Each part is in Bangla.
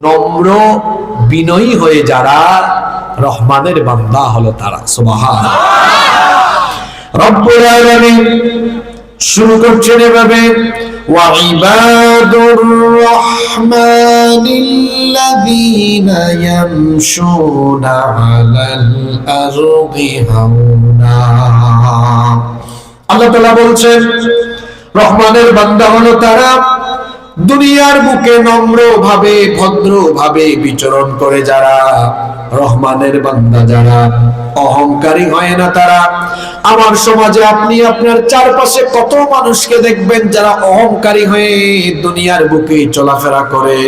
নম্র বিনয়ী হয়ে যারা রহমানের বান্দা হলো তারা। সুবহানাল্লাহ। রব্বুল আলামিন শুরু করছেন এভাবে, ওয়া ইবাদুর রহমানিল্লাযীনা ইয়ামশুনা আলাল আরদি হাওনা। আল্লাহ তাআলা বলছেন রহমানের বান্দা হলো তারা দুনিয়ার বুকে নম্রভাবে ভদ্রভাবে বিচরণ করে যারা, রহমানের বান্দা যারা, অহংকারী হয় না তারা। আমার সমাজে আপনি আপনার চারপাশে কত মানুষকে দেখবেন যারা অহংকারী হয়ে দুনিয়ার বুকে চলাফেরা করে।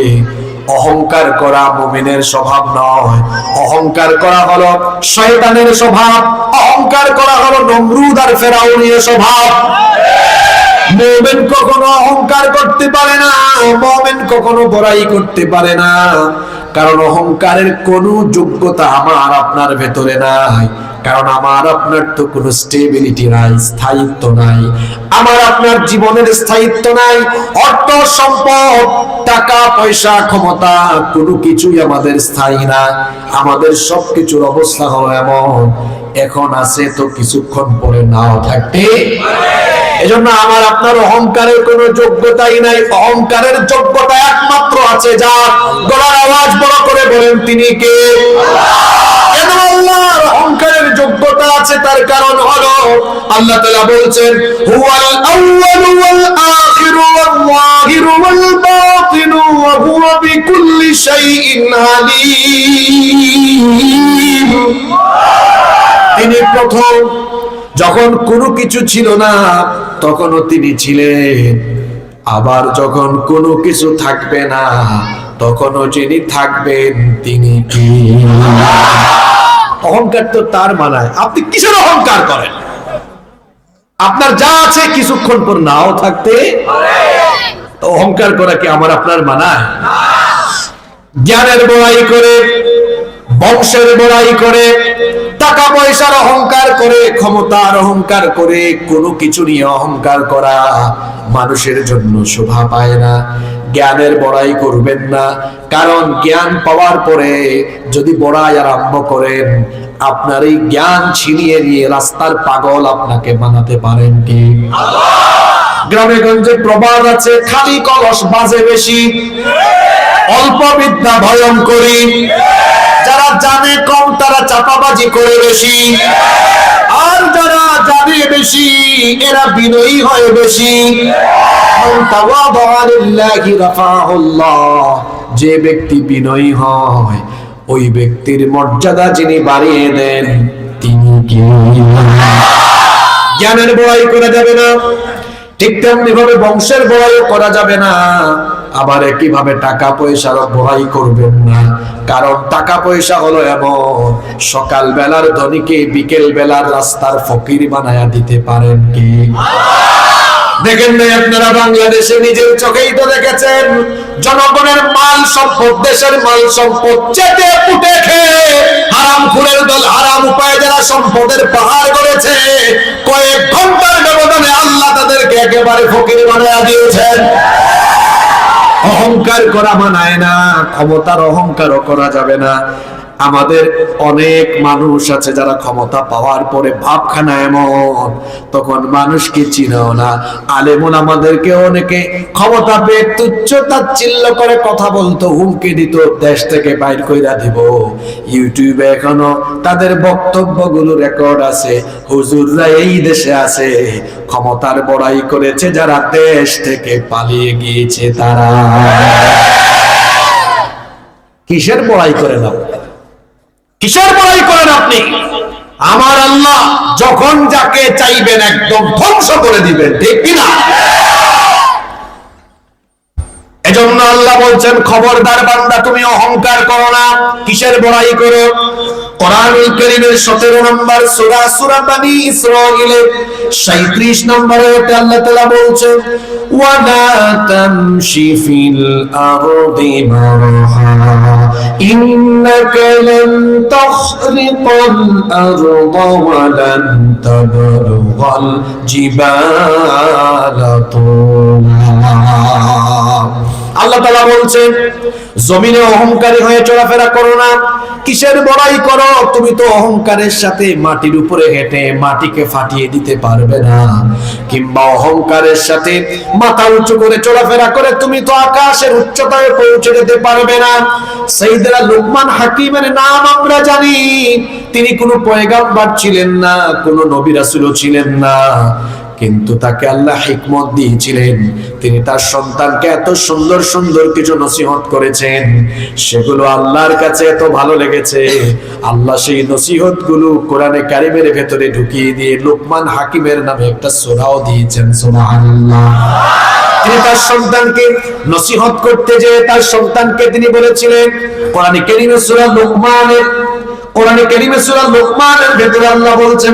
অহংকার করা মুমিনের স্বভাব নয়, অহংকার করা হলো শয়তানের স্বভাব, অহংকার করা হলো নমরুদ আর ফেরাউনের স্বভাব। মুমিন কখনো অহংকার করতে পারে না, মুমিন কখনো বড়াই করতে পারে না, কারণ অহংকারের কোনো যোগ্যতা আমার আপনার ভেতরে নাই। কারণ আমার আপনার তো কোনো স্টেবিলিটি নাই, স্থায়িত্ব নাই। আমার আপনার জীবনের স্থায়িত্ব নাই। অর্থ সম্পদ, টাকা পয়সা, ক্ষমতা কোনো কিছুই আমাদের স্থায়ী না। আমাদের সবকিছুর অবস্থা হলো এমন, এখন আছে তো কিছুক্ষণ পরে নাও থাকতে পারে। এজন্য আমার আপনার অহংকারের কোনো যোগ্যতাই নাই। অহংকারের যোগ্যতা একমাত্র আছে যার, গলার আওয়াজ বড় করে বলেন তিনি কে? আল্লাহর অহংকারের যোগ্যতা আছে, তার কারণ হলো আল্লাহ তাআলা বলছেন হুয়াল আউয়ালু ওয়াল আখিরু ওয়াল যাহিরু ওয়াল বাতিনু ওয়া হুয়া বিকুল্লি শাইইন আলীম। তিনি প্রথম, যখন কোনো কিছু ছিল না তখনও তিনি ছিলেন, আবার যখন কোনো কিছু থাকবে না তখনও যিনি থাকবেন তিনি কি? অহংকার তো তার মানায়। আপনি কিসের অহংকার করেন? আপনার যা আছে কিছুক্ষণ পর নাও থাকতে পারে। অহংকার করা কি আমার আপনার মানায়? জ্ঞানের বড়াই করে, বংশের বড়াই করে, টাকা পয়সার অহংকার করে, ক্ষমতার অহংকার করে, কোনো কিছু নিয়ে অহংকার করা মানুষের জন্য শোভা পায় না। জ্ঞানের বড়াই করবেন না, কারণ জ্ঞান পাওয়ার পরে যদি বড়াই আরম্ভ করেন, আপনার এই জ্ঞান ছিনিয়ে নিয়ে রাস্তার পাগল আপনাকে বানাতে পারেন কি? গ্রামে গঞ্জে প্রবাদ আছে, খালি কলস বাজে বেশি, অল্প বিদ্যা ভয়ঙ্করী। যারা জানে কম তারা চাপাবাজি করে বেশি, আর যারা জানে বেশি এরা বিনয়ী হয় বেশি। যে ব্যক্তি বিনয়ী হয় ওই ব্যক্তির মর্যাদা যিনি বাড়িয়ে দেন তিনি কি? জ্ঞানের বড়াই করা যাবে না, ঠিক তেমনি ভাবে বংশের বড়াই করা যাবে না, আবার একইভাবে টাকা পয়সার বড়াই করবেন না। কারণ টাকা পয়সা হলো এমন, সকাল বেলার ধনীকে বিকেল বেলার রাস্তার ফকির বানায়া দিতে পারেন কি? দেখেন নাই আপনারা বাংলাদেশে নিজের চোখেই তো দেখেছেন, জনগণের মাল সম্পদ, দেশের মাল সম্পদ চেটে পুটে খেয়ে হারামখোরের দল, হারাম উপায়ে যারা সম্পদের পাহাড় করেছে, কয়েক ঘন্টার ব্যবধানে আল্লাহ তাদেরকে একেবারে ফকির বানায়া দিয়েছেন। অহংকার করা মানায় না, ক্ষমতার অহংকারও করা যাবে না। আমাদের অনেক মানুষ আছে যারা ক্ষমতা পাওয়ার পরে ভাবখানা এমন, তখন মানুষকে চিনেও না। আলেমুন আমাদেরকে অনেকে ক্ষমতা পেয়ে তুচ্ছ তাচ্ছিল্য করে কথা বলতো, হুমকি দিত, দেশ থেকে বাইর কইরা দিব। ইউটিউবে এখনো তাদের বক্তব্যগুলো রেকর্ড আছে। হুজুররা এই দেশে আছে, ক্ষমতার বড়াই করেছে যারা দেশ থেকে পালিয়ে গিয়েছে তারা। কিসের বড়াই করেন আপনি? কিসের বড়াই করেন আপনি? আমার আল্লাহ যখন যাকে চাইবেন একদম ধ্বংস করে দিবেন, ঠিক কিনা? এজন্য আল্লাহ বলছেন খবরদার বান্দা তুমি অহংকার করো না। কিসের বড়াই করো? কোরআনুল কারীমের 17 নম্বর সূরা, সূরা বনী ইসরাঈলের 37 নম্বরে আল্লাহ তাআলা বলছেন ওয়ালা তামশি ফিল আরদি মারহা ইন্নাকা লান তাখরিকাল আরদা ওয়া লান তাবলুগাল জিবালা তুলা। আল্লাহ তাআলা বলছেন জমিনে অহংকারী হয়ে চলাফেরা করো না। কিসের বড়াই করো? তুমি তো অহংকারের সাথে মাটির উপরে হেঁটে মাটিকে ফাটিয়ে দিতে পারবে না, কিংবা অহংকারের সাথে মাথা উঁচু করে চলাফেরা করে তুমি তো আকাশের উচ্চতায় পৌঁছে যেতে পারবে না। সাইয়েদনা লুকমান হাকিমের নাম আমরা জানি, তিনি কোনো পয়গাম্বর ছিলেন না, কোনো নবী রাসূলও ছিলেন না, কিন্তু তাকে আল্লাহ হিকমত দিয়েছিলেন। তিনি তার সন্তানকে এত সুন্দর সুন্দর কিছু নসিহত করেছেন, সেগুলো আল্লাহর কাছে এত ভালো লেগেছে, আল্লাহ সেই নসিহত গুলো কোরআনে কারিমের ভেতরে ঢুকিয়ে দিয়ে লুকমান হাকিমের নামে একটা সূরাও দিয়েছেন। সুবহানাল্লাহ। তিনি তার সন্তানকে নসিহত করতে যে তার সন্তানকে তিনি বলেছিলেন, কোরআনে কারিমে সূরা লুকমানের ভেতরে আল্লাহ বলছেন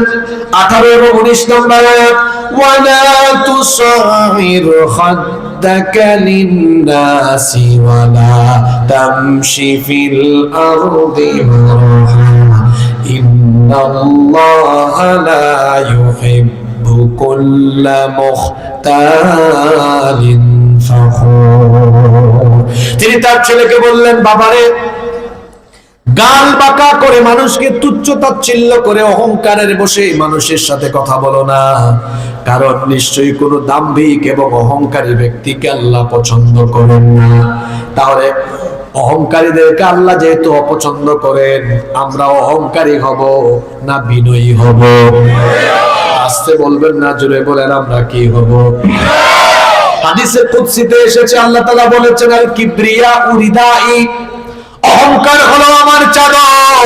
18 এবং 19 নম্বর আয়াত, ওয়ালা তুসাইর খাদ্দাকা লিন-নাসি ওয়ালা তামশি ফিল আরদি মারহা ইন্নাল্লাহা লা ইউহিব্বু কুল্লা মুখতালিন ফাখুর। তিনি তার ছেলেকে বললেন, বাবারে, গাল বাঁকা করে মানুষকে তুচ্ছ তাচ্ছিল্য করে অহংকারের বসে মানুষের সাথে কথা বলো না, কারণ নিশ্চয়ই কোনো দাম্ভিক এবং অহংকারী ব্যক্তিকে আল্লাহ পছন্দ করেন না। তাহলে অহংকারীদেরকে আল্লাহ যেহেতু অপছন্দ করেন, আমরা অহংকারী হব না বিনয়ী হব? আস্তে বলবেন না, জোরে বলেন, আমরা কি হব? হাদিসে কুদসিতে এসেছে, আল্লাহ তাআলা বলেছেন, আল কিবরিয়া উরিদাই, অহংকার হলো আমার চাদর।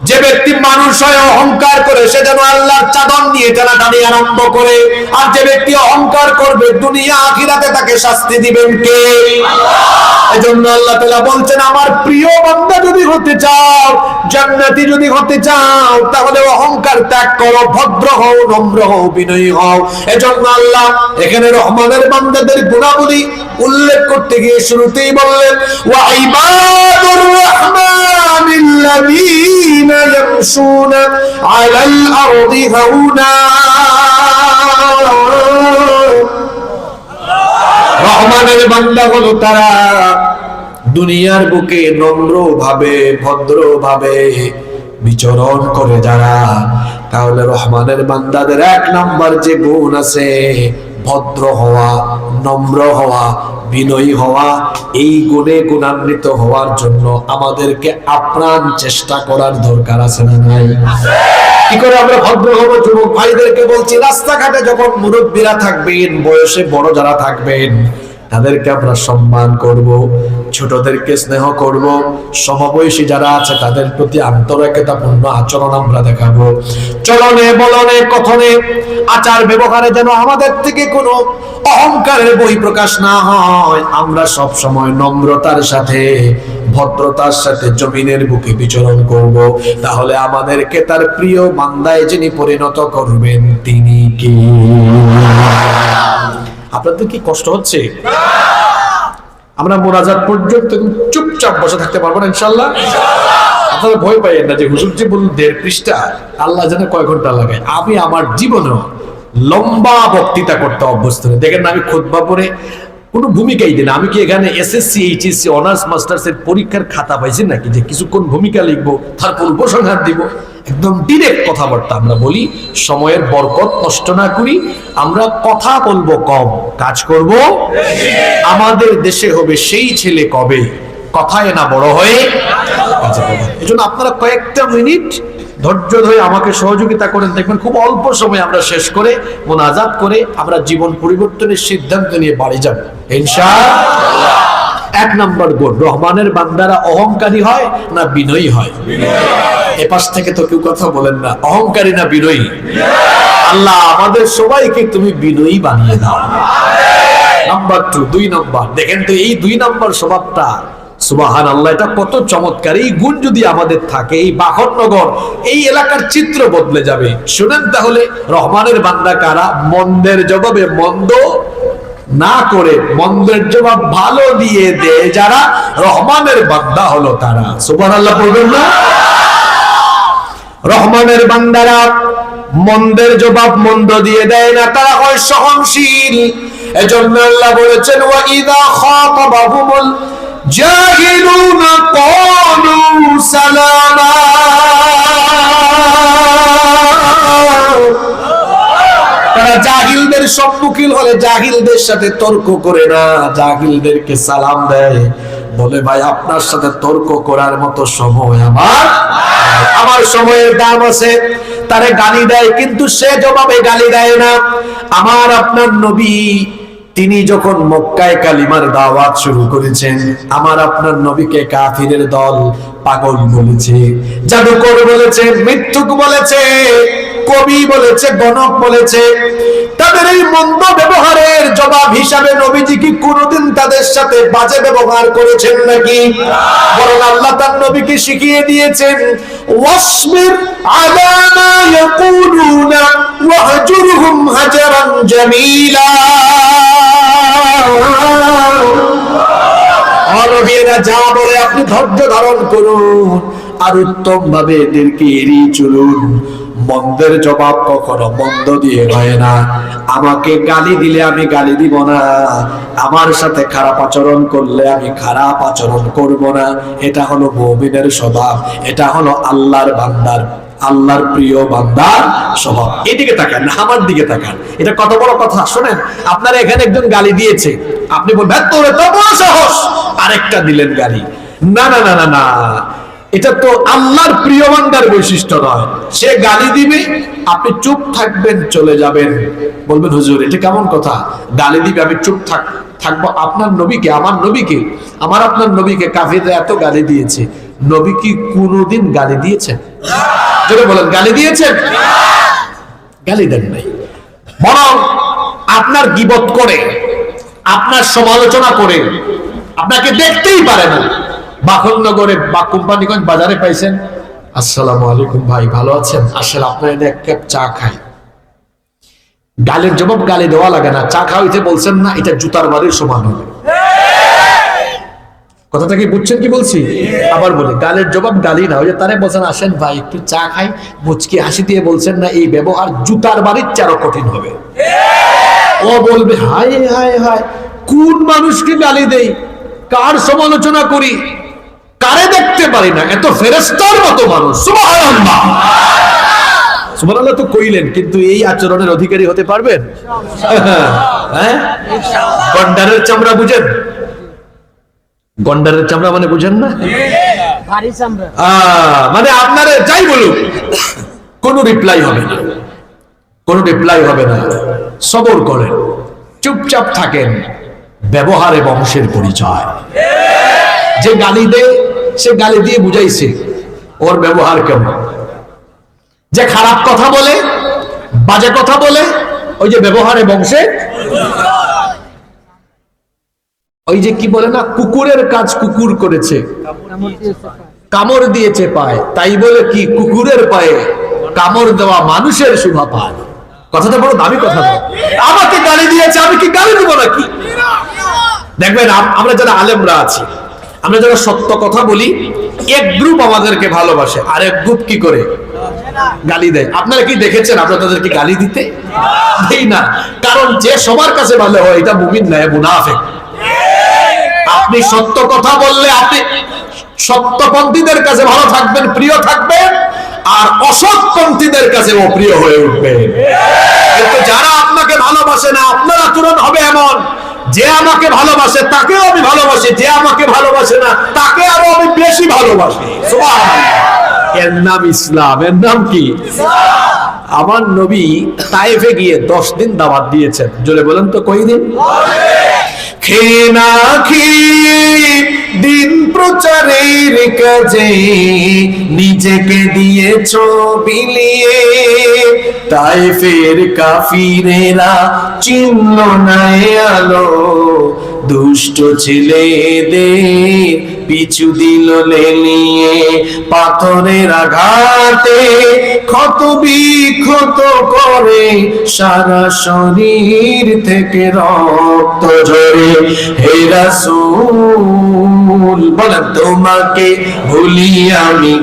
যে ব্যক্তি মানুষ হয়ে অহংকার করে সে যেন আল্লাহর চাদর নিয়ে টানাটানি আরম্ভ করে, আর যে ব্যক্তি অহংকার করবে দুনিয়া আখিরাতে তাকে শাস্তি দিবেন কে? এজন্য আল্লাহ তাআলা বলছেন, আমার প্রিয় বান্দা যদি হতে চাও, জান্নাতি যদি হতে চাও, তাহলে অহংকার ত্যাগ করো, ভদ্র হও, নম্র হও, বিনয়ী হও। এজন্য আল্লাহ এখানে রহমানের বান্দাদের গুণাবলী উল্লেখ করতে গিয়ে শুরুতেই বললেন, ওয়া ইবাদুর রাহমানিল্লাযীনা ইয়ামশুনা আলাল আরদি হাওনা। রহমানের বান্দা হলো তারা দুনিয়ার বুকে নম্র ভাবে, ভদ্র ভাবে বিচরণ করে যারা। তাহলে রহমানের বান্দাদের 1 নম্বর যে গুণ আছে, ভদ্র হওয়া, নম্র হওয়া, বিনয়ী হওয়া। এই গুণে গুণান্বিত হওয়ার জন্য আমাদেরকে আপ্রাণ চেষ্টা করার দরকার আছে না নাই? কি করে আমরা ভদ্র হব? যুবক ভাইদেরকে বলছি, রাস্তাঘাটে যখন মুরব্বীরা থাকবেন, বয়সে বড় যারা থাকবেন, তাদেরকে আমরা সম্মান করব, ছোটদেরকে স্নেহ করব, সমবয়সী যারা আছে তাদের প্রতি আন্তরিকতাপূর্ণ আচরণ আমরা দেখাবো। চলনে বলনে কথনে আচার ব্যবহারে যেন আমাদের থেকে কোনো অহংকারের বহিঃপ্রকাশ না হয়। আমরা সব সময় নম্রতার সাথে, ভদ্রতার সাথে জমিনের বুকে বিচরণ করব। তাহলে আমাদেরকে তার প্রিয় বান্দায় যিনি পরিণত করবেন তিনি কি? আপনাদের কি কষ্ট হচ্ছে? আমরা মোনাজাত পর্যন্ত চুপচাপ বসে থাকতে পারবো না ইনশাআল্লাহ? আপনারা ভয় পাইয়েন না যে হুজুর যে বললেন 1.5 পৃষ্ঠা, আল্লাহ জানে কয় ঘন্টা লাগায়। আমি আমার জীবনে লম্বা বক্তৃতা করতে অভ্যস্ত নই। দেখেন না, আমি খুতবা পড়ে কোনো ভূমিকাই দিই না। আমি কি এখানে এসএসসি, এইচএসসি, অনার্স মাস্টার্স এর পরীক্ষার খাতা পাইছেন নাকি যে কিছুক্ষণ ভূমিকা লিখবো, তারপর উপসংহার দিব? একদম ডিরেক্ট কথাবার্তা আমরা বলি, সময়ের বরকত নষ্ট না করি। আমরা কথা বলবো কম, কাজ করব আমাদের দেশে হবে সেই ছেলে কবে, কথায় না বড় হয়ে কাজে করবে। এজন্য আপনারা কয়েকটা মিনিট ধৈর্য ধরে আমাকে সহযোগিতা করেন, দেখবেন খুব অল্প সময় আমরা শেষ করে মুনাজাত করে আমরা জীবন পরিবর্তনের সিদ্ধান্ত নিয়ে বাড়ি যাব ইনশাআল্লাহ। 1 নম্বর গুণ, রহমানের বান্দারা অহংকারী হয় না বিনয়ী হয়? এপাশ থেকে তো কেউ কথা বলেন না, অহংকারী না বিনয়ী? আল্লাহ আমাদের সবাইকে তুমি বিনয়ী বানিয়ে দাও। নাম্বার 2 নম্বর, দেখেন তো এই 2 নম্বর স্বভাবটা, সুবহানাল্লাহ, এটা কত চমৎকার। এই গুণ যদি আমাদের থাকে, এই বাখরনগর, এই এলাকার চিত্র বদলে যাবে। শুনেন তাহলে রহমানের বান্দা কারা? মন্দের জবাবে মন্দ না করে মন্দের জবাব ভালো দিয়ে দেয় যারা, রহমানের বান্দা হলো তারা। সুবহানাল্লাহ বলবেন না? রহমানের বান্দারা মন্দের জবাব মন্দ দিয়ে দেয় না, তারা হয় সহনশীল। এজন্য আল্লাহ বলেছেন ওয়া ইযা খাতাবাহুমুল জাহিলুনা ক্বালু সালামা। তারা জাহিলদের সম্মুখীন হলে জাহিলদের সাথে তর্ক করে না, জাহিলদেরকে সালাম দেয়, বলে ভাই আপনার সাথে তর্ক করার মতো সময় আমার সময়ের দাম আছে। তারে গালি দেয় কিন্তু সে জবাবে গালি দেয় না। আমার আপনার নবী তিনি যখন মক্কায় কালিমার দাওয়াত শুরু করেছেন, আমার আপনার নবীকে কাফিরের দল পাগল বলেছে, জাদুকর বলেছে, মিথ্যুক বলেছে, কবি বলেছে, গণক বলেছে। তাদের এই মন্দ ব্যবহারের জবাব হিসাবে নবীজি কি কোনোদিন তাদের সাথে বাজে ব্যবহার করেছেন নাকি? বরং আল্লাহ তার নবীকে শিখিয়ে দিয়েছেন ওয়াসবির আলা মা ইয়াকুলুনা ওয়াহজুরহুম হাজারান জামিলা। নবীরা যা বলে আপনি ধৈর্য ধারণ করুন আর উত্তম ভাবে এদেরকে এড়িয়ে চলুন। মন্দের জবাব কখনো মন্দ দিয়ে হয় না। আমাকে গালি দিলে আমি গালি দিব না, আমার সাথে খারাপ আচরণ করলে আমি খারাপ আচরণ করব না। এটা হলো মুমিনের স্বভাব, এটা হলো আল্লাহর বান্দার, আল্লাহর প্রিয় বান্দার স্বভাব। এদিকে তাকান না, আমার দিকে তাকান। এটা কত বড় কথা শোনেন। আপনারা এখানে একজন গালি দিয়েছে, আপনি বলবেন তোর তো বড় সাহস, আরেকটা দিলেন গালি। না না না না না, এটা তো আল্লাহর প্রিয় বান্দার বৈশিষ্ট্য নয়। সে গালি দিবে, আপনি চুপ থাকবেন, চলে যাবেন, বলবেন হুজুর এটা কেমন কথা? গালি দিবে আমি চুপ থাকবো। আপনার নবীকে, আমার নবীকে, আমার আপনার নবীকে কাফিররা এত গালি দিয়েছে, নবী কি কোনোদিন গালি দিয়েছেন? যদি বলেন গালি দিয়েছেন? গালি দেন নাই। বরং আপনার গীবত করে, আপনার সমালোচনা করে, আপনাকে দেখতেই পারে না। বাখননগরে বা কোম্পানিগঞ্জ বাজারে পাইছেন, আসসালামু আলাইকুম ভাই ভালো আছেন, আসলে আপনার এক কাপ চা খাই। গালের জবাব গালি দেওয়া লাগে না, চা খাওয়াইতে বলছেন না, এটা জুতার বাড়ির সমান হবে। কথাটা কি বুঝছেন কি বলছি? আবার বলি গালের জবাব গালি না, ওই যে তারে বলছেন আসেন ভাই একটু চা খাই, মুচকি হাসি দিয়ে বলছেন না, এই ব্যবহার জুতার বাড়ির চেয়ে কঠিন হবে। ও বলবে হায় হায় হায়, কোন মানুষকে গালি দেই, কার সমালোচনা করি, কারে দেখতে পারি না, এত ফেরেশতার মতো মানুষ। সুবহানাল্লাহ, সুবহানাল্লাহ তো কইলেন, কিন্তু এই আচরণের অধিকারী হতে পারবেন? হ্যাঁ, গন্ডারের চামড়া বুঝেন? গন্ডারের চামড়া মানে বুঝেন না? মানে আপনারা যাই বলুন কোনো রিপ্লাই হবে না, কোনো রিপ্লাই হবে না। সবর করেন, চুপচাপ থাকেন। ব্যবহারে বংশের পরিচয়। যে গালি দেয় সে গালি দিয়ে বুঝাইছে ওর ব্যবহার কেমন। যে খারাপ কথা বলে, বাজে কথা বলে, ওই যে ব্যবহারে বংশে, ওই যে কি বলে না, কুকুরের কাজ কুকুর করেছে, কামড় দিয়েছে পায়, তাই বলে কি কুকুরের পায়ে কামড় দেওয়া মানুষের শোভা পায়? কথাটা বড় দামি কথা। আমাকে গালি দিয়েছে, আমি কি গালি দেবো নাকি? দেখবেন আমরা যারা আলেমরা আছি, আমরা যারা সত্য কথা বলি, এক গ্রুপ আমাদেরকে ভালোবাসে, আর এক গ্রুপ কি করে গালি দেয়। আপনারা কি দেখেছেন আমরা তাদেরকে গালি দিতে? দেই না, কারণ যে সবার কাছে ভালো হয় এটা মুমিন না, মুনাফিক। আপনি সত্য কথা বললে আপনি সত্যপন্থীদের কাছে ভালো থাকবেন, প্রিয় থাকবেন, আর অসৎপন্থীদের কাছে অপ্রিয় হয়ে উঠবে। কিন্তু যারা আপনাকে ভালোবাসে না, আপনার আচরণ হবে এমন, যে আমাকে ভালোবাসে তাকেও আমি ভালোবাসি, যে আমাকে ভালোবাসে না তাকে আরো আমি বেশি ভালোবাসি। সুবহানাল্লাহ, এর নাম ইসলাম। এর নাম কি? আমার নবী তায়েফে গিয়ে 10 দিন দাওয়াত দিয়েছেন। জোরে বলেন তো কই দিন? খেয়ে না খেয়ে দিন প্রচারের কাজে নিজেকে দিয়েছ বিলিয়ে। তায়েফের কাফিরেরা চিহ্ন নাই আলো, দুষ্ট ছেলেদের পিছু দিল লেলিয়ে। পাথরের আঘাতে ক্ষত বিক্ষত করে সারা শরীর থেকে রক্ত ঝরে। হে রাসূল বলেন তোমাকে ভুলি আমি,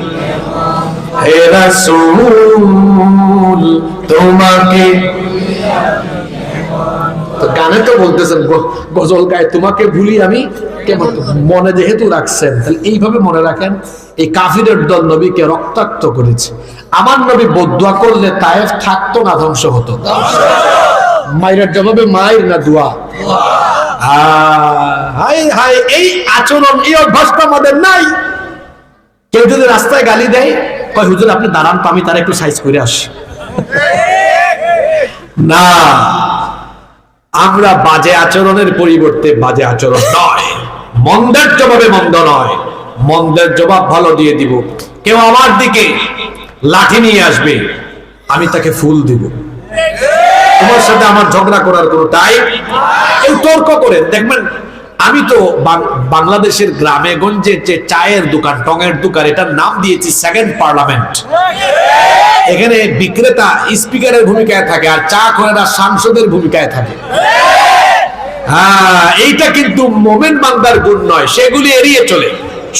হে রাসূল তোমাকে। তো গানে তো বলতেছেন গজল গায়ে তোমাকে ভুলি আমি কেমন, মনে যেহেতু রাখছেন তাহলে এইভাবে মনে রাখেন এই কাফিরের দল নবীকে রক্তাক্ত করেছে। আমার নবী বদুয়া করলে তায়েফ থাকতো না, ধ্বংস হতো। মায়ের জবাবে মায়ের না দোয়া। হাই হাই, এই আচরণ এই অভ্যাসটা আমাদের নাই। কেউ যদি রাস্তায় গালি দেয়, কয় হুজুর আপনি দাঁড়ান তো আমি তার একটু সাইজ করে আসি। না, আমরা বাজে আচরণের পরিবর্তে বাজে আচরণ নয়, মন্দের জবাবে মন্দ নয়, মন্দের জবাব ভালো দিয়ে দিব। কেউ আমার দিকে লাঠি নিয়ে আসবে, আমি তাকে ফুল দিব। তোমার সাথে আমার ঝগড়া করার কোনো টাইম। কেউ তর্ক করে দেখবেন, আমি তো বাংলাদেশের গ্রামে গঞ্জে যে চায়ের দোকান, টঙের দোকান, এটার নাম দিয়েছি সেকেন্ড পার্লামেন্ট। এখানে বিক্রেতা স্পিকারের ভূমিকায় থাকে আর চা খোরেরা সাংসদের ভূমিকায় থাকে। হ্যাঁ, এইটা কিন্তু মোমেন বান্দার গুণ নয়, সেগুলি এড়িয়ে চলে,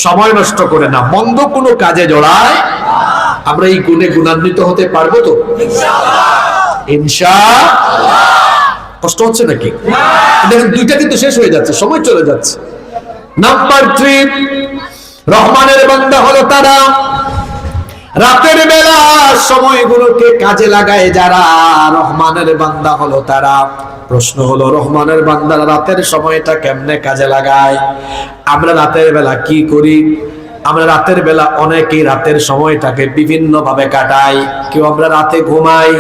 সময় নষ্ট করে না, মন্দ কোনো কাজে জড়ায়। আমরা এই গুণে গুণান্বিত হতে পারবো তো ইনশাআল্লাহ। কষ্ট হচ্ছে নাকি? দেখেন দুইটা কিন্তু শেষ হয়ে যাচ্ছে, সময় চলে যাচ্ছে। নাম্বার 3, রহমানের বান্দা হলো তারা রাতের বেলা সময়গুলোকে কাজে লাগায় যারা। রহমানের বান্দা হলো তারা। প্রশ্ন হলো, রহমানের বান্দারা রাতের সময়টা কেমনে কাজে লাগায়? আমরা রাতের বেলা কি করি? আমরা রাতের বেলা অনেকেই রাতের সময়টাকে বিভিন্ন ভাবে কাটাই। কেউ আমরা রাতে ঘুমাই,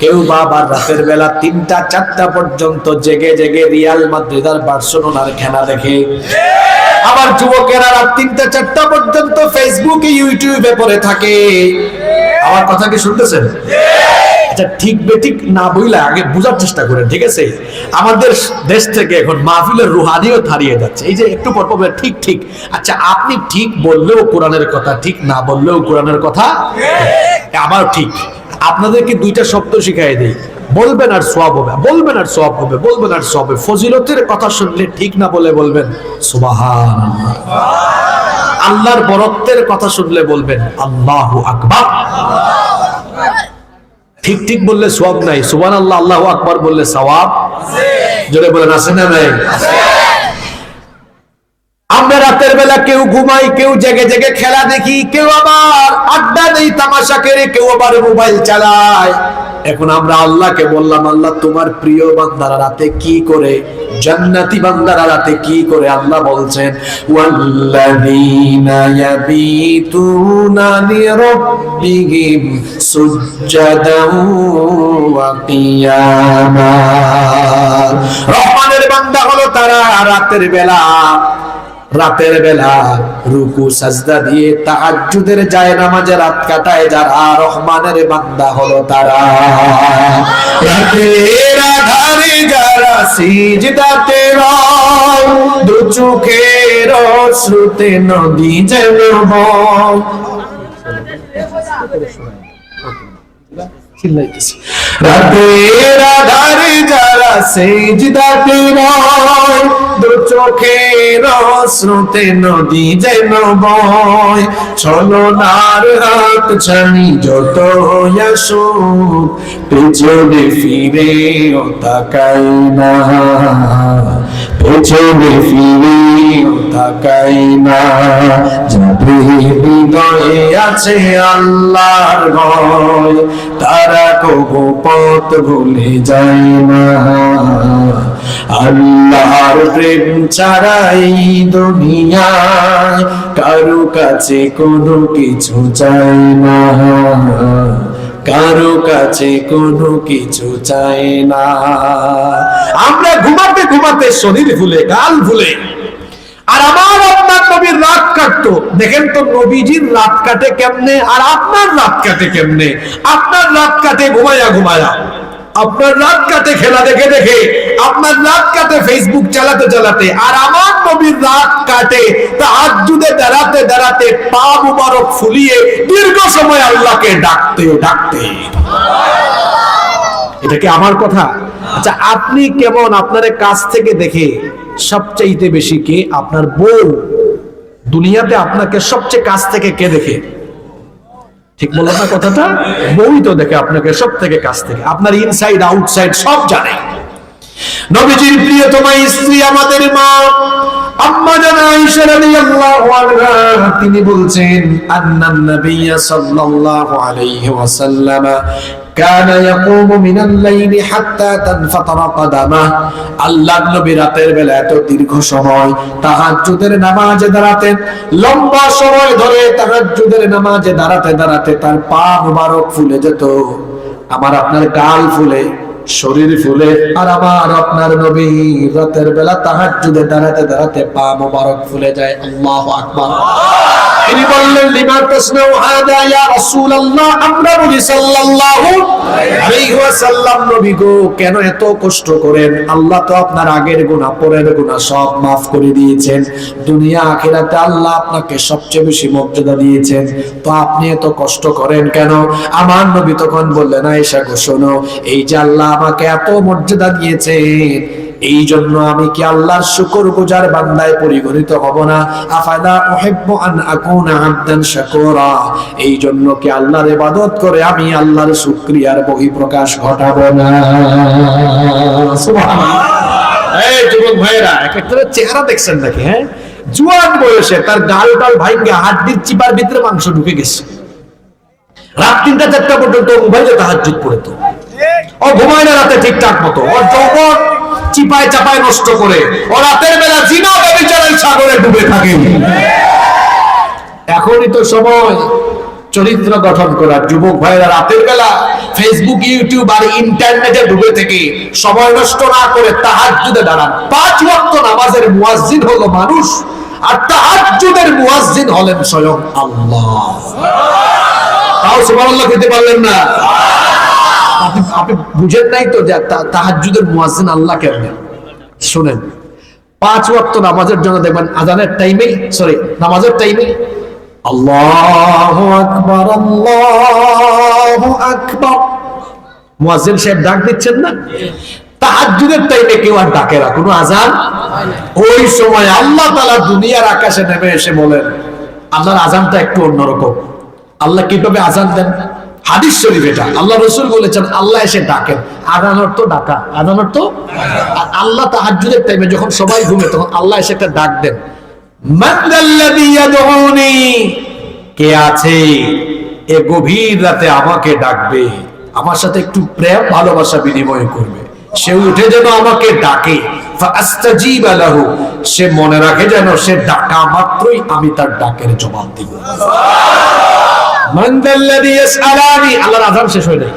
কেউ বা আবার রাতের বেলা 3টা 4টা পর্যন্ত জেগে জেগে রিয়াল মাদ্রিদ আর বার্সেলোনার খেলা দেখে। আবার যুবকেরা রাত 3টা 4টা পর্যন্ত ফেসবুকে ইউটিউবে পড়ে থাকে। আমার কথা কি শুনতেছেন? আচ্ছা, ঠিক বেঠিক না বইলা আগে বোঝার চেষ্টা করেন, ঠিক আছে? আমাদের দেশ থেকে এখন মাহফিলের রুহানিয়ত হারিয়ে যাচ্ছে। এই যে একটু পর পর ঠিক ঠিক, আচ্ছা আপনি ঠিক বললেও কোরআনের কথা, ঠিক না বললেও কোরআনের কথা আবার ঠিক। আপনাদেরকে 2টা শব্দ শিখাই দেই, বলবেন আর সওয়াব হবে, বলবেন আর সওয়াব হবে, বলবেন আর সওয়াব হবে। ফজিলতের কথা শুনলে ঠিক না বলে বলবেন সুবহানাল্লাহ। আল্লাহর বরত্বের কথা শুনলে বলবেন আল্লাহু আকবার। ঠিক ঠিক বললে সওয়াব নাই, সুবহানাল্লাহ আল্লাহু আকবার বললে সওয়াব আছে। জোরে বলেন আছে না নাই? আমরা রাতের বেলা কেউ ঘুমাই, কেউ জেগে জেগে খেলা দেখি, কেউ আবার আড্ডা দেই, তামাশা করে, কেউ আবার মোবাইল চালায়। এখন আমরা আল্লাহকে বললাম, আল্লাহ তোমার প্রিয় বান্দারা রাতে কি করে, জান্নাতি বান্দারা রাতে কি করে? আল্লাহ বলছেন, ওয়াল্লাযীনা ইয়াবিতুনা লিরাব্বিহিম সুজদান ওয়া কিয়ামা। রহমানের বান্দা হলো তারা রাতের বেলা রুকু সাজদা দিয়ে তাহাজ্জুদের জায়নামাজে রাত কাটায় যারা। রহমানের বান্দা হলো তারা রাতের আধারে যারা সিজদাতে রয়, দু চোখের অশ্রুতে নদী যেন বয়। রাতের আধারে যারা সিজদাতে রয়, দু চোখের অশ্রুতে নদী যেন বয়। ছলনার হাত ছানি যত আসুক, পেছনে ফিরেও তাকাই না, পেছনে ফিরেও তাকাই না। যাদের হৃদয়ে আছে আল্লাহর ভয়, তারা কবু পথ ভুলে যায় না। আল্লাহর প্রেম ছাড়াই দুনিয়ায় কারো কাছে কোনো কিছু চাই না, কারো কাছে কোনো কিছু চাই না। আমরা ঘুমাতে ঘুমাতে শরীর ভুলে, গাল ভুলে, আর আমার আপনার নবীর রাত কাটতো। দেখেন তো নবীজির রাত কাটে কেমনে, আর আপনার রাত কাটে কেমনে? আপনার রাত কাটে ঘুমায়া ঘুমায়া, আপনার রাত কাটে খেলা দেখে দেখে, আপনার রাত কাটে ফেসবুক চালাতে চালাতে, আর আমার নবীর রাত কাটে তাহাজ্জুদে দাঁড়াতে দাঁড়াতে, পা মুবারক ফুলিয়ে দীর্ঘ সময় আল্লাহকে ডাকতে ডাকতে। এটা কি আমার কথা? আচ্ছা, আপনি কেমন আপনার কাছ থেকে দেখে সবচেয়ে বেশি কে? আপনার বউ। দুনিয়াতে আপনাকে সবচেয়ে কাছ থেকে কে দেখে? ঠিক বললাম না কথাটা? বউই তো দেখে আপনাকে সব থেকে কাছ থেকে, আপনার ইনসাইড আউটসাইড সব জানে। নবীজির প্রিয়তমা স্ত্রী আমাদের মা আম্মা জান আয়েশা রাদিয়াল্লাহু আনহা তিনি বলছেন আন্নান নাবিয়্য সাল্লাল্লাহু আলাইহি ওয়াসাল্লাম কানা ইয়াকুমু মিনাল লাইলি হাত্তা তানফাতারা কদামাহ আল্লাহর নবী রাতের বেলা এত দীর্ঘ সময় তাহাজ্জুদের নামাজে দাঁড়াতেন, লম্বা সময় ধরে তাহাজ্জুদের নামাজে দাঁড়াতে দাঁড়াতে তার পা মুবারক ফুলে যেত। আমার আপনার গাল ফুলে, শরীর ফুলে, আর আমার আপনার নবী রাতের বেলা তাহাজ্জুদে দাঁড়াতে দাঁড়াতে পা মোবারক ফুলে যায়। আল্লাহু আকবার। তিনি বললেন লিমা তাসনাউ হাদা ইয়া রাসূলুল্লাহ, আমরা বলি সাল্লাল্লাহু আলাইহি ওয়াসাল্লাম নবী গো কেন এত কষ্ট করেন? আল্লাহ তো আপনার আগের গুনাহ পরের গুনাহ সব maaf করে দিয়েছেন। দুনিয়া আখিরাতে আল্লাহ আপনাকে সবচেয়ে বেশি মর্যাদা দিয়েছেন, তো আপনি এত কষ্ট করেন কেন? আমার নবী তখন বললেন আয়েশা গো শোনো, এই যে আল্লাহ আমাকে এত মর্যাদা দিয়েছেন, এই জন্য আমি কি আল্লাহর শুকরগুজার বান্দায় পরিগণিত হব না? আফালা উহিব্বু আন আকুনা আবদান শাকুরা, এই জন্য কি আল্লাহর ইবাদত করে আমি আল্লাহর শুকরিয়ার বহিঃপ্রকাশ ঘটাবো না? সুবহানাল্লাহ। এই যুবক ভাইরা, এক একটা চেহারা দেখছেন নাকি? হ্যাঁ, জুয়ান বয়সে তার গাল টাল ভাঙ্গা হাড্ডির চিপার ভিতরে মাংস ঢুকে গেছে। রাত 3টা 4টা পর্যন্ত মোবাইলে তাহাজ্জুদ পড়তো, ও ঘুমায় না রাতে ঠিকঠাক মতো, ওর যৌবন চিপায় চাপায় নষ্ট করে ও রাতের বেলা জিনা ব্যভিচারের সাগরে ডুবে থাকে। এখনই তো সময় চরিত্র গঠন করার। যুবক ভাইরা রাতের বেলা ফেসবুক, ইউটিউব আর ইন্টারনেটে ডুবে থেকে সময় নষ্ট না করে তাহাজ্জুদে দাঁড়ান। 5 ওয়াক্ত নামাজের মুয়াজ্জিন হলো মানুষ, আর তাহাজ্জুদের মুয়াজ্জিন হলেন স্বয়ং আল্লাহ। তাও সুবহানাল্লাহ খেতে পারলেন না? আপনি বুঝেন নাই তো যে তাহাজ্জুদের মুয়াজ্জিন আল্লাহ কেমন? শুনেন, 5 ওয়াক্ত নামাজের জন্য দেখবেন আযানের টাইমে, নামাজের টাইমে আল্লাহু আকবার আল্লাহু আকবার মুয়াজ্জিন সাহেব ডাক দিচ্ছেন না? তাহাজ্জুদের টাইমে কেউ আর ডাকে না, কোনো আযান হয় না। ওই সময় আল্লাহ তাআলা দুনিয়ার আকাশে নেমে এসে বলেন, আল্লাহর আযানটা একটু অন্যরকম। আল্লাহ কিভাবে আযান দেন? হাদিস শরীফ এটা, আল্লাহ রাসূল বলেছেন আল্লাহ এসে ডাকেন। আযান অর্থ ডাকা, আযান অর্থ। আর আল্লাহ তাহাজ্জুদের টাইমে যখন সবাই ঘুমে তখন আল্লাহ এসে একটা ডাক দেন, মান যাল্লাযী ইয়াদউনি, কে আছে এ গভীর রাতে আমাকে ডাকবে, আমার সাথে একটু প্রেম ভালোবাসা বিনিময় করবে, সে উঠে যেন আমাকে ডাকে। ফাআস্তাজিবা লাহু, সে মনে রাখে যেন সে ডাকা মাত্রই আমি তার ডাকের জবাব দিব। মান যাল্লাযী ইয়াসআলানি, আল্লাহর আযান শেষ হয়ে যায়।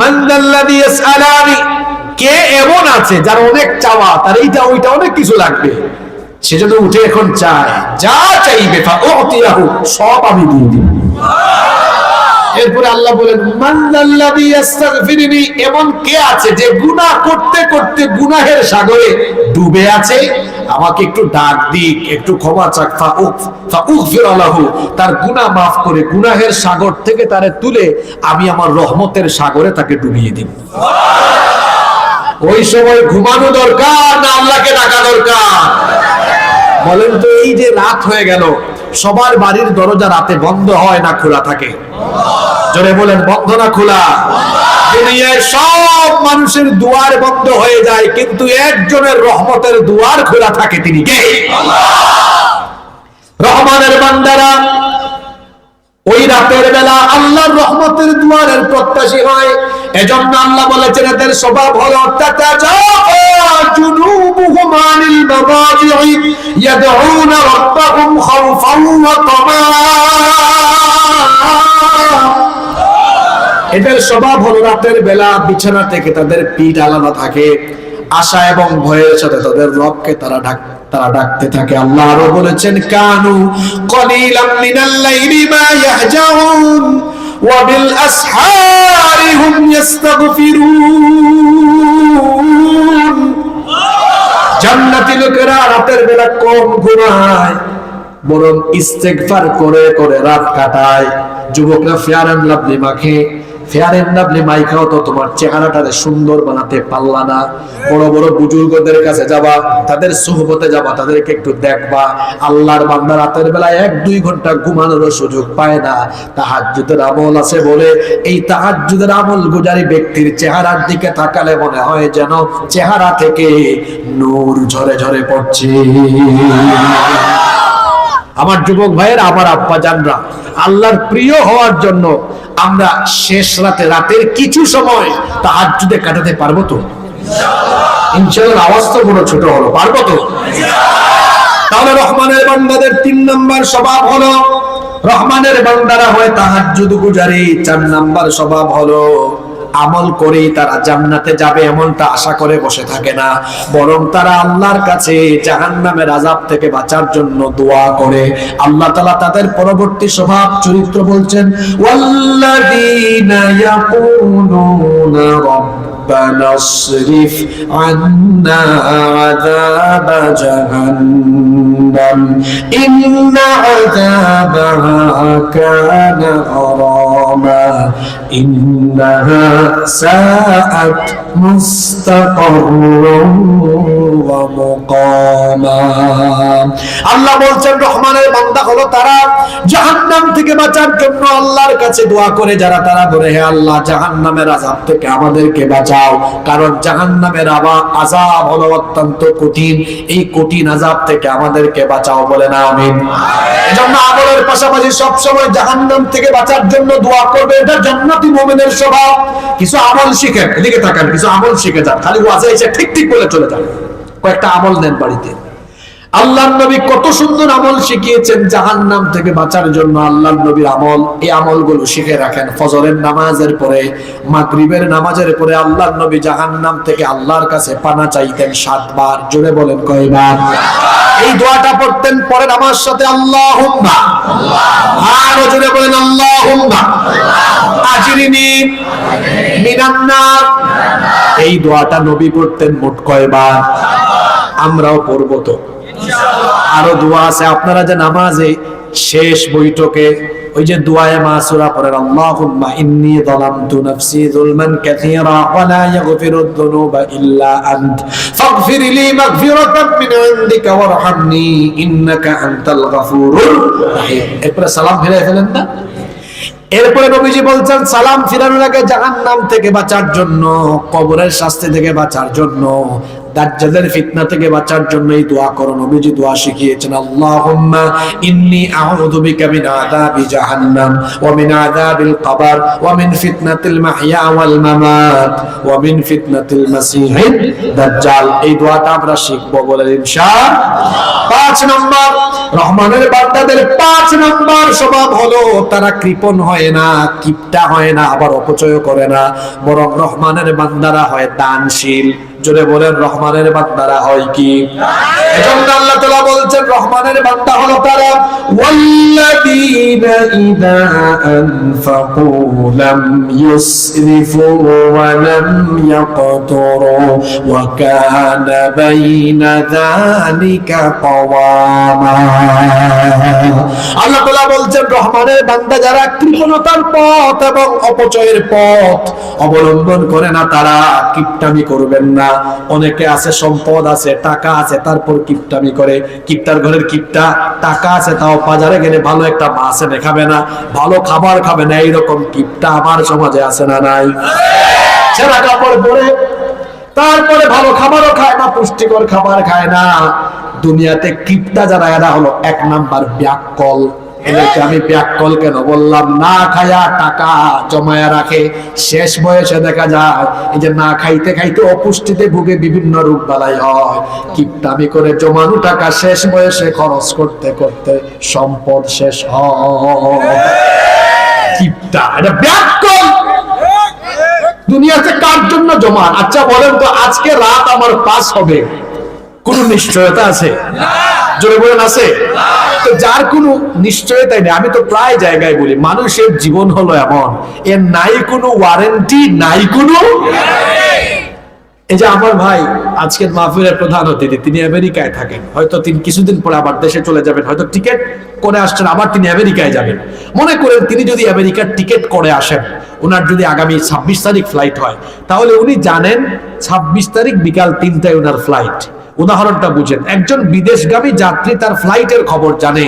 মান যাল্লাযী ইয়াসআলানি, কে এমন আছে যার অনেক চাওয়া, তার এইটা ওইটা অনেক কিছু লাগবে, সে যদি উঠে এখন চায়, যা চাইবে ফাউতিয়াহু, সব আমি দিয়ে দিব। এরপরে আল্লাহ বলেন মান যাল্লাযী ইস্তাগফিরুনি, এমন কে আছে যে গুনাহ করতে করতে গুনাহের সাগরে ডুবে আছে, আমাকে একটু ডাক দিক, একটু ক্ষমা চাক, ফাউগফির লাহু, তার গুনাহ maaf করে গুনাহের সাগর থেকে তারে তুলে আমি আমার রহমতের সাগরে তাকে ডুবিয়ে দিব। ওই সময় ঘুমানো দরকার না আল্লাহকে ডাকা দরকার? বলেন তো, এই যে রাত হয়ে গেল, সবার বাড়ির দরজা রাতে বন্ধ হয় না খোলা থাকে? জোরে বলেন, বন্ধ না খোলা? দুনিয়ার সব মানুষের দুয়ার বন্ধ হয়ে যায়, কিন্তু একজনের রহমতের দুয়ার খোলা থাকে, তিনি কে? রহমানের বান্দারা ওই রাতের বেলা আল্লাহর রহমতের দুয়ারের প্রত্যাশী হয়। এজন্য আল্লাহ বলেছেন এদের স্বভাব হলো তাতাজাফা জুনুবুহুম আনিল মাদাজি'i ইয়াদউনা রাব্বাহুম খাওফান ওয়া তামাআ। এদের স্বভাব হলো রাতের বেলা বিছানা থেকে তাদের পিঠ আলাদা থাকে, আশা এবং ভয়ের সাথে তাদের রবকে তারা ডাকতে থাকে। আল্লাহ আরো বলেছেন কানু কলিলাম মিনাল লাইলি মা ইয়াহজাউন ওয়া বিল আসহারি হুম ইস্তাগফিরুন। জান্নাতি লোকেরা রাতের বেলা কম ঘুমায়, বরং ইস্তেগফার করে করে রাত কাটায়। যুবকরা ফেয়ার এন্ড লাভলি মাখে, ফেয়ার এন্ড লাভলি মাইখাও তো তোমার চেহারাটারে সুন্দর বানাতে পারলা না। বড় বড় বুজুর্গদের কাছে যাবা, তাদের সুহবতে যাবা, তাদেরকে একটু দেখবা। আল্লাহর বান্দা রাতের বেলায় 1-2 ঘন্টা ঘুমানোর সুযোগ পায় না, তাহাজ্জুদের আমল আছে বলে এই তাহাজ্জুদের আমল গুজারি ব্যক্তির চেহারার দিকে তাকালে মনে হয় যেন চেহারা থেকে নূর ঝরে ঝরে পড়ছে। আমার যুবক ভাইয়েরা, আমার আব্বা জানরা, আল্লাহর প্রিয় হওয়ার জন্য আমরা শেষ রাতের কিছু সময় তাহাজ্জুদে কাটাতে পারবো তো ইনশাআল্লাহ? আওয়াজ তো বড় ছোট হলো, পারবো তো? তাহলে রহমানের বান্দাদের 3 নাম্বার স্বভাব হলো, রহমানের বান্দারা হয় তাহাজ্জুদ গুজারি। 4 নাম্বার স্বভাব হলো আমল করেই তারা জান্নাতে যাবে এমনটা আশা করে বসে থাকে না, বরং তারা আল্লাহর কাছে জাহান্নামের আযাব থেকে বাঁচার জন্য দোয়া করে। আল্লাহ তাআলা তাদের পরবর্তী স্বভাব চরিত্র বলছেন, ওয়াল্লাযীনা ইয়াকুলুনা ربنا اصرف عنا عذاب جهنم إن عذابها كان غراما إنها ساءت مستقرا ومقاما। আল্লাহ বলছেন রহমানের বান্দা হলো তারা জাহান্নাম থেকে বাঁচার জন্য আল্লাহর কাছে দোয়া করে যারা, তারা বলে হে আল্লাহ জাহান্নামের আযাব থেকে আমাদেরকে বাঁচাও, কারণ জাহান্নামের আযাব হলো অত্যন্ত কঠিন, এই কঠিন আযাব থেকে আমাদেরকে বাঁচাও, বলে না আমিন। এজন্য আমলের পাশাপাশি সব সময় জাহান্নাম থেকে বাঁচার জন্য দোয়া করবে, এটা জান্নাতি মুমিনের স্বভাব। কিছু আমল শিখেন, এদিকে তাকান, কিছু আমল শিখে যান, খালি ওয়াজে এসে ঠিক ঠিক বলে চলে যান। কয়েকটা আমল নেন বাড়িতে। আল্লাহর নবী কত সুন্দর আমল শিখিয়েছেন জাহান্নাম থেকে বাঁচার জন্য। আল্লাহর নবীর আমল, এই আমলগুলো শিখে রাখেন। ফজরের নামাজের পরে, মাগরিবের নামাজের পরে আল্লাহর নবী জাহান্নাম থেকে আল্লাহর কাছে পানা চাইতেন 7 বার। জোরে বলেন কয়বার? এই দোয়াটা পড়তেন, পরেন আমার সাথে, আল্লাহুম্মা, আরো জোরে বলেন আল্লাহুম্মা আজিরিনি মিনান নার। এই দোয়াটা নবী পড়তেন মোট কয়বার? আমরাও পড়বো তো আরো দোয়া আছে। আপনারা যে নামাজে শেষ বৈঠকে ওই যে দুআয়ে মাসুরা পড়েন, আল্লাহুম্মা ইন্নী যালামতু নাফসি যুলমান কাসীরা ওয়া লা ইয়াগফিরুদ যুনুবা ইল্লা আনত ফাগফিরলি মাগফিরাতাম মিন ইনদিকা ওয়ারহামনি ইন্নাকা আনতাল গফুরুর রহিম। এরপরে সালাম ফিরায় ফেলেন না। এরপরে নবীজি বলছেন সালাম ফিরানোর আগে জাহান্নাম থেকে বাঁচার জন্য, কবরের শাস্তি থেকে বাঁচার জন্য, দাজ্জালের ফিতনা থেকে বাঁচার জন্য এই দোয়া করো। নবীজি দোয়া শিখিয়েছেন, আল্লাহুম্মা ইন্নী আউযু বিকা মিন আযাবি জাহান্নাম ওয়া মিন আযাবিল কবর ওয়া মিন ফিতনাতিল মাহইয়া ওয়াল মামাত ওয়া মিন ফিতনাতিল মাসিহিদ দাজ্জাল। এই দোয়াটা আমরা শিখব বলে ইনশাআল্লাহ। 5 নম্বর রহমানের বান্দাদের 5 নম্বর স্বভাব হলো তারা কৃপণ হয় না, কিপটা হয় না, আবার অপচয় করে না, বরং রহমানের বান্দারা হয় দানশীল। জোরে বলেন রহমানের বান্দারা হয় কি? এজন্য আল্লাহ তাআলা বলছেন রহমানের বান্দা হলো তারা, ওয়াল্লাযীনা ইযা আনফাকু লাম ইউসরিফু ওয়া লাম ইয়াকতুরু ওয়া কানা বাইনা যালিকা কাওয়ামা। আল্লাহ তাআলা বলছেন রহমানের বান্দা যারা কৃপণতার পথ এবং অপচয়ের পথ অবলম্বন করে না, তারা কিপটামি করবেন না। অনেকে আছে, সম্পদ আছে, টাকা আছে, তারপর কিপটামি করে। কিপটার ঘরের কিপটা, টাকা আছে তাও বাজারে গেলে ভালো একটা মাছ এনে খাবে না, ভালো খাবার খাবে না, এইরকম কিপটা আমার সমাজে আছে না নাই? ছেঁড়া কাপড় পরে তারপরে ভালো খাবারও খায় না, পুষ্টিকর খাবার খায় না। দুনিয়াতে কিপটা যারা, এরা হলো 1 নাম্বার ব্যাককল। এদেরকে আমি ব্যাককল কেন বললাম? না খায়া টাকা জমায়া রাখে, শেষ বয়সে দেখা যায় এই যে না খাইতে খাইতে অপুষ্টিতে ভুগে বিভিন্ন রোগ বালাই হয়। কিপটামি করে জমানো টাকা শেষ বয়সে খরচ করতে করতে সম্পদ শেষ হয়। কিপটা, এটা ব্যাককল। দুনিয়াতে কার জন্য জমান? আচ্ছা বলেন তো, আজকে রাত আমার পাস হবে, কোন নিশ্চয়তা আছে? জোরে বলেন আছে? তো যার কোনো নিশ্চয়তাই নেই। আমি তো প্রায় জায়গায় বলি মানুষের জীবন হলো এমন, এর নাই কোনো ওয়ারেন্টি, নাই কোনো। এই যে আমার ভাই আজকের মাহফিলের প্রধান অতিথি, তিনি আমেরিকায় থাকেন, হয়তো তিনি কিছুদিন পরে আবার দেশে চলে যাবেন, হয়তো টিকিট করে আসছেন, আবার তিনি আমেরিকায় যাবেন। মনে করেন তিনি যদি আমেরিকার টিকিট করে আসেন, ওনার যদি আগামী 26 তারিখ ফ্লাইট হয়, তাহলে উনি জানেন 26 তারিখ বিকাল 3টায় ওনার ফ্লাইট। উদাহরণটা বুঝেন, একজন বিদেশগামী যাত্রী তার ফ্লাইটের খবর জানে।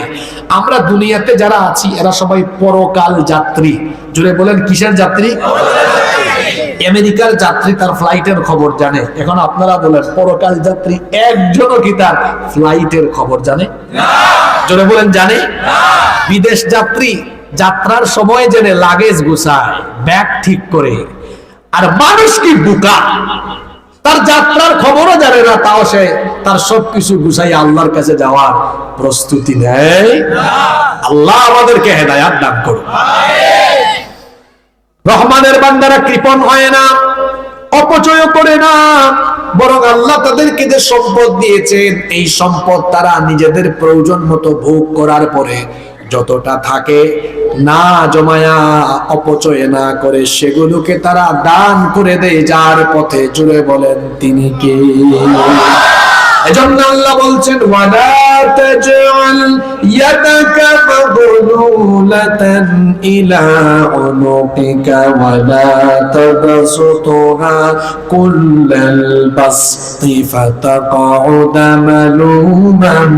আমরা দুনিয়াতে যারা আছি এরা সবাই পরকাল যাত্রী। জুড়ে বলেন কিসের যাত্রী? আমেরিকার যাত্রী তার ফ্লাইটের খবর জানে। এখন আপনারা বলেন পরকাল যাত্রী একজনও কি তার ফ্লাইটের খবর জানে না? জোরে বলেন জানে না। বিদেশ যাত্রী যাত্রার সময় জেনে লাগেজ গুছায়, ব্যাগ ঠিক করে। আর মানুষ কি বোকা, তার যাত্রার খবরও জানে না, তাও সে তার সবকিছু গুছাই আল্লাহর কাছে যাওয়ার প্রস্তুতি নেয় না। আল্লাহ আমাদেরকে হেদায়াত দান করুন। রহমানের বান্দারা কৃপণ হয় না, অপচয় করে না, বরং আল্লাহ তাদেরকে যে সম্পদ দিয়েছেন এই সম্পদ তারা নিজেদের প্রয়োজন মতো ভোগ করার পরে যতটা থাকে না জমায়া, অপচয় না করে সেগুলোকে তারা দান করে দেয় যার পথে। জুড়ে বলেন তিনি কে? এজন্য আল্লাহ বলছেন ওয়ালা তাজআল ইয়াদাকা মাগলুলাতান ইলা উনুকিকা ওয়ালা তাবসুতহা কুল্লাল বাসতি ফাতাকউদা মালুমান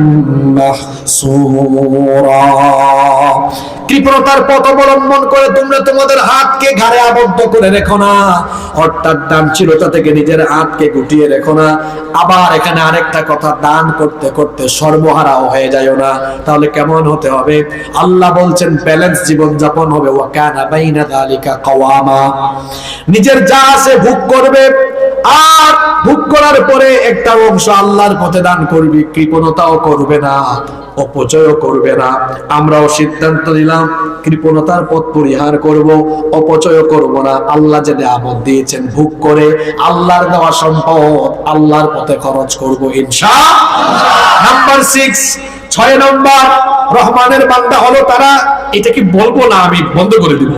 মাহসুরা। কৃপণতার পথ অবলম্বন করে তোমরা তোমাদের হাতকে ঘাড়ে আবদ্ধ করে রেখো না, অর্থাৎ দানশীলতা থেকে নিজের হাতকে গুটিয়ে রেখো না। আবার এখানে আরেকটা কথা, দান করতে করতে সর্বহারাও হয়ে যায় না, তাহলে কেমন হতে হবে? আল্লাহ বলছেন ব্যালেন্স জীবন যাপন হবে। ওয়া কানা বাইনা যালিকা কাওয়ামা, নিজের যা আছে ভোগ করবে, আর ভোগ করার পরে একটা অংশ আল্লাহর পথে দান করবি। কৃপণতাও করবে না, অপচয়ও করবে না। আমরাও সিদ্ধান্ত নিলাম কৃপণতার পথ পরিহার করব, অপচয় করব না। আল্লাহ যে নিয়ামত দিয়েছেন ভোগ করে আল্লাহর দেওয়া সম্পদ আল্লাহর পথে খরচ করব ইনশাআল্লাহ। নাম্বার 6 নম্বর রহমানের বান্দা হলো তারা, এটা কি বলবো না, আমি বন্ধ করে দিব,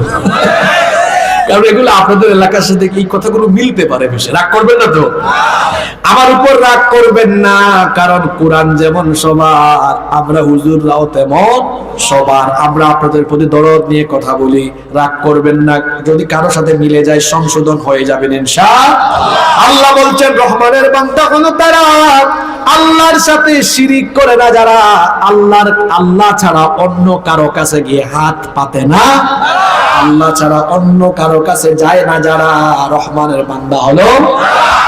কারণ এগুলো আপনাদের এলাকার সাথে এই কথাগুলো মিলতে পারে। বেশি রাগ করবেন না তো? আমার উপর রাগ করবেন না, কারণ কোরআন যেমন সবার, আমরা হুজুররাও তেমন সবার। আমরা আপনাদের প্রতি দরদ নিয়ে কথা বলি, রাগ করবেন না। যদি কারো সাথে মিলে যায় সংশোধন হয়ে যাবেন ইনশাআল্লাহ। আল্লাহ বলছেন রহমানের বান্দা হলো তারা আল্লাহর সাথে শিরিক করে না যারা, আল্লাহ ছাড়া অন্য কারো কাছে গিয়ে হাত পাতে না, আল্লাহ ছাড়া অন্য কারো কাছে যায় না যারা, রহমানের বান্দা হলো।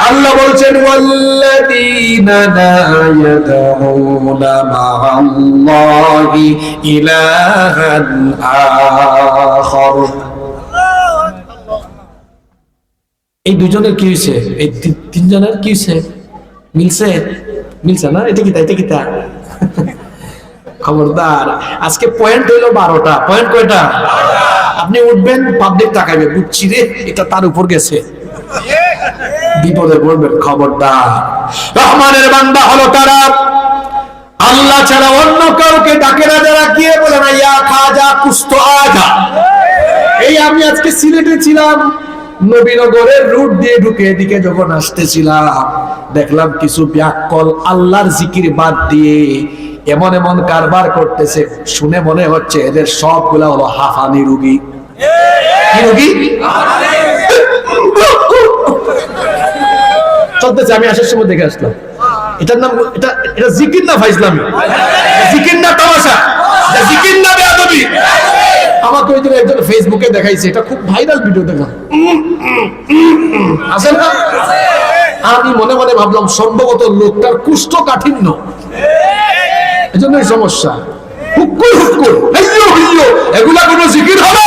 আল্লাহ বলছেন ওয়াল্লাযীনা লা ইয়াদউনা মা'আল্লাহি ইলাহান আখার। এই দুজনের কি হয়েছে? এই তিনজনের কি হয়েছে? মিলছে না? এটা কি তা? খবরদার, আজকে পয়েন্ট হইলো 12টা। পয়েন্ট কয়টা? আপনি উঠবেন, পাবলিক তাকাইবে, বুঝছি রে এটা তার উপর গেছে, বিপদে পড়বেন। খবরদার, রহমানের বান্দা হলো তারা আল্লাহ ছাড়া অন্য কাউকে ডাকে না যারা, গিয়ে বলে না ইয়া খাজা কুস্ত আজা। এই আমি আজকে সিলেটে ছিলাম, নবীনগরের রুট দিয়ে ঢুকে এদিকে যখন আসতেছিলাম, দেখলাম কিছু ব্যাককল আল্লাহর জিকির বাদ দিয়ে এমন এমন কারবার করতেছে, শুনে মনে হচ্ছে এদের সবগুলা হলো হাফানি রোগী। কি রোগী? চলতেছে। আমি আসার সময় দেখে আসলাম, এটার নাম এটা জিকির না ফাইজলামি, জিকির না তামাশা, জিকির না বেয়াদবি। আমাকে ওই দিন একজন ফেসবুকে দেখাইছে, এটা খুব ভাইরাল ভিডিও, দেখলাম আছে না? আমি মনে মনে ভাবলাম সম্ভবত লোকটার কুষ্ঠকাঠিন্য, এজন্যই সমস্যা। হুক্কুর হুক্কুর এগুলা কোনো জিকির হলো?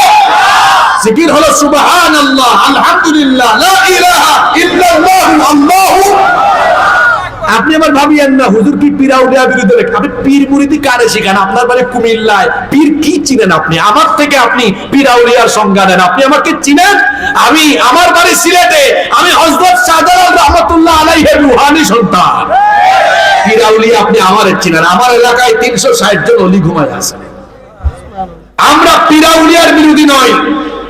জিকির হলো সুবহানাল্লাহ, আলহামদুলিল্লাহ, লা ইলাহা ইল্লাল্লাহ, আল্লাহু। আপনি আবার ভাবিয়েন না হুজুর কি পীরাউলিয়া বিরুদ্ধে লেখা। আপনি পীর মুরিদি কারে শিখান? আপনার বাড়ি কুমিল্লায়, পীর কি চিনেন আপনি? আমার থেকে আপনি পীরাউলিয়ার সংজ্ঞা দেন। আপনি আমাকে চিনেন? আমি আমার বাড়ি সিলেটে, আমি হযরত শাহজালাল রাহমাতুল্লাহ আলাইহির রূহানি সন্তান। পীরাউলিয়া আপনি আমারে চিনেন? আমার এলাকায় 360 জন ওলি ঘুমায় আছে। আমরা পীরাউলিয়ার বিরোধী নই,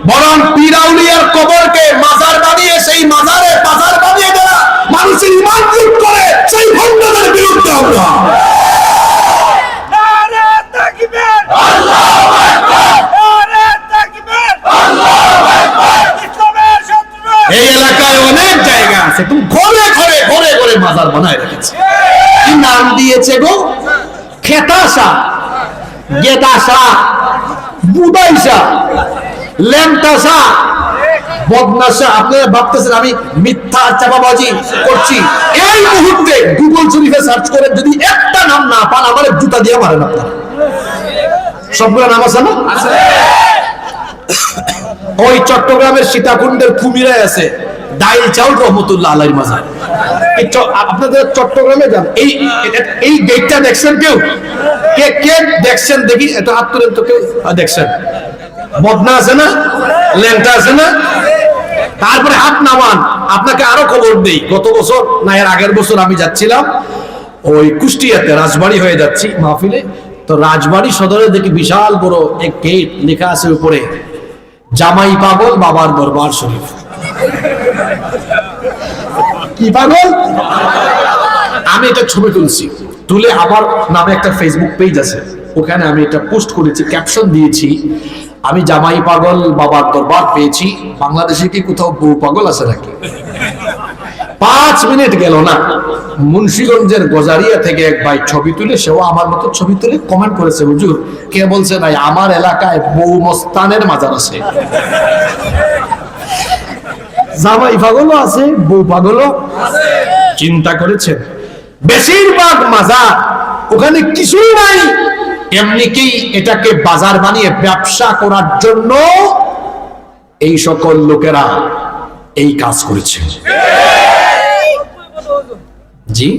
বরং পীরাউলিয়ার কবরকে মাজার বানিয়ে সেই মাজারে বাজার বানিয়ে দেওয়া মানুষের ঈমান লুট করে সেই ভণ্ডদের বিরুদ্ধে আমরা। নারে তাকবীর, আল্লাহু আকবার, নারে তাকবীর, আল্লাহু আকবার। ইসলামের শত্রু এই এলাকায় অনেক জায়গা আছে, তুমি ঘরে ঘরে ঘরে ঘরে মাজার বানায় রেখেছে। কি নাম দিয়েছে গো? খেতাশা, গেদাশা, বুদাইশা, ল্যাংটাশা, বদনাশা। আপনারা ভাবতেছেন আমি মিথ্যা চাপাবাজি করছি। এই মুহূর্তে গুগল শরীফে সার্চ করে যদি একটা নাম না পান, আমার জুতা দিয়ে মারেন আপনারা। সবগুলো নাম আছে না? ওই চট্টগ্রামের সীতাকুণ্ডের কুমিরায় আছে দাইল চাউল রহমতুল্লাহ আলাইহির মাজার। আপনাদের চট্টগ্রামে যান, এই গেটটা দেখছেন কেউ? কে কে দেখছেন দেখি, এটা হাত তুলেন তো কেউ দেখছেন? বদনা আছে না, ল্যাংটা আছে না? তারপরে হাত নামান। আপনাকে আরো খবর দেই, গত বছর না এর আগের বছর আমি যাচ্ছিলাম ওই কুষ্টিয়াতে, রাজবাড়ি হয়ে যাচ্ছি মাহফিলে। তো রাজবাড়ি সদরে দেখি বিশাল বড় এক গেট, লেখা আছে উপরে জামাই পাগল বাবার দরবার শরীফ। কি পাগল? আমি এটা ছবি তুলছি, তুলে আমার নামে একটা ফেসবুক পেজ আছে, ওখানে আমি এটা পোস্ট করেছি, ক্যাপশন দিয়েছি আমি জামাই পাগল বাবার দরবার পেয়েছি। বাংলাদেশে কি কোথাও বউ পাগল আছে নাকি? 5 মিনিট গেল না, মুন্সিগঞ্জের গজারিয়া থেকে এক ভাই ছবি তুলে, সেও আমার মতো ছবি তুলে কমেন্ট করেছে, হুজুর কে বলছে নাই আমার এলাকায় বউ মস্তানের মাজার আছে। জামাই পাগলও আছে, বউ পাগলও আছে। চিন্তা করেছেন? বেশিরভাগ মাজার ওখানে কিছুই নাই, এমনিকেই এটাকে বাজার বানিয়ে ব্যবসা করার জন্য এই সকল লোকেরা এই কাজ করেছে। জি,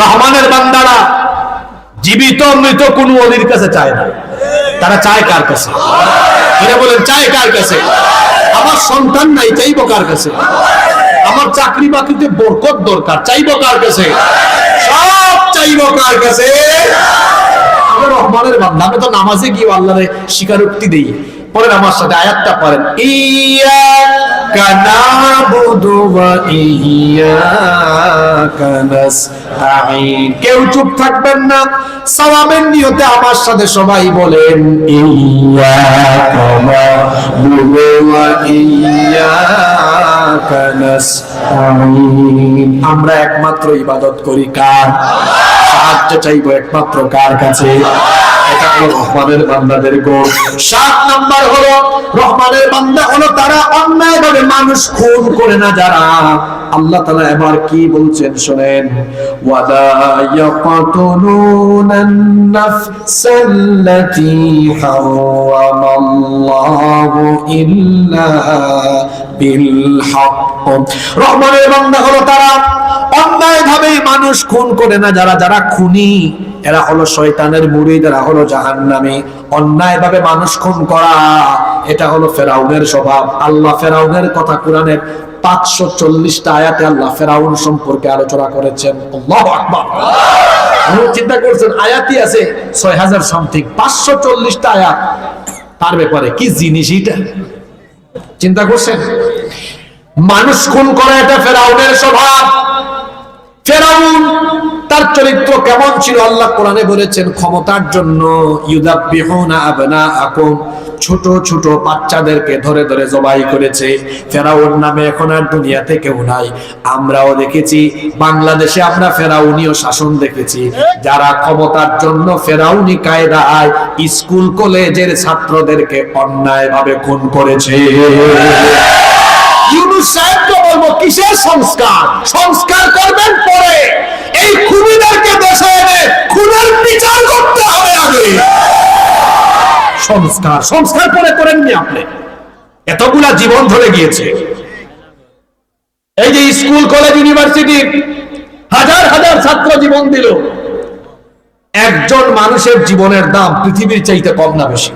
রহমানের বান্দারা জীবিত মৃত কোন ওলির কাছে চায় না, তারা চায় কার কাছে? এরা বলেন চায় কার কাছে? আমার সন্তান নাই, চাইবো কার কাছে? আমার চাকরি বাকরিতে বরকত দরকার, চাইবো কার কাছে? সব চাইবো কার কাছে? আমরা রহমানের বান্দা, আমি তো নামাজে গিয়ে আল্লাহরে স্বীকারোক্তি দেই। পরের আমার সাথে আয়াতটা পড়েন, ইয়াকা নাবুদু ওয়া ইয়াকা নাস্তাঈন। কেউ চুপ থাকবেন না, সওয়াবের নিয়তে আমার সাথে সবাই বলেন, ইয়াকা নাবুদু ওয়া ইয়াকা নাস্তাঈন। আমরা একমাত্র ইবাদত করি কার? সাহায্য চাইবো একমাত্র কার কাছে? এটা হলো রহমানের বান্দাদের গুণ। 7 নাম্বার হলো রহমানের বান্দা হলো তারা অন্যায়ভাবে মানুষ খুন করে না যারা। আল্লাহ তাআলা এবার কি বলছেন শুনেন, ওয়ালা ইয়াকতুলুনান নাফসাল্লাতী হারামাল্লাহু ইল্লা বিল হক। রহমানের বান্দা হলো তারা অন্যায়ভাবে মানুষ খুন করে না যারা। যারা খুনি এরা হলো শয়তানের মুরিদ, এরা হলো জাহান্নামী। অন্যায়ভাবে মানুষ খুন করা এটা হলো ফেরাউনের স্বভাব। আল্লাহ ফেরাউনের কথা কোরআনের 540টা আয়াতে আল্লাহ ফেরাউন সম্পর্কে আলোচনা করেছেন। আল্লাহু আকবার। চিন্তা করছেন, আয়াতই আছে 6000 সামথিং, 540টা আয়াত তার ব্যাপারে। কি জিনিস এটা? চিন্তা করছেন? মানুষ খুন করা এটা ফেরাউনের স্বভাব। ফেরাউন তার চরিত্র কেমন ছিল আল্লাহ কোরআনে বলেছেন, ক্ষমতার জন্য ইউযাববিহুনা আবনাআকুম, ছোট ছোট বাচ্চাদেরকে ধরে ধরে জবাই করেছে। ফেরাউন নামে এখন আর দুনিয়াতে কেউ নাই। আমরাও দেখেছি বাংলাদেশে, আমরা ফেরাউনীয় শাসন দেখেছি, যারা ক্ষমতার জন্য ফেরাউনি কায়দায় স্কুল কলেজের ছাত্রদেরকে অন্যায়ভাবে খুন করেছে। ইউনূস সাহেবকে বলবো, কিসের সংস্কার? সংস্কার করবেন পরে, এই খুনিদেরকে দেশে এনে খুনের বিচার করতে হবে আগে। সংস্কার সংস্কার পরে করেননি আপনি। এতগুলা জীবন ধরে গিয়েছে, এই যে স্কুল কলেজ ইউনিভার্সিটি হাজার হাজার ছাত্র জীবন দিল। একজন মানুষের জীবনের দাম পৃথিবীর চাইতে কম না বেশি?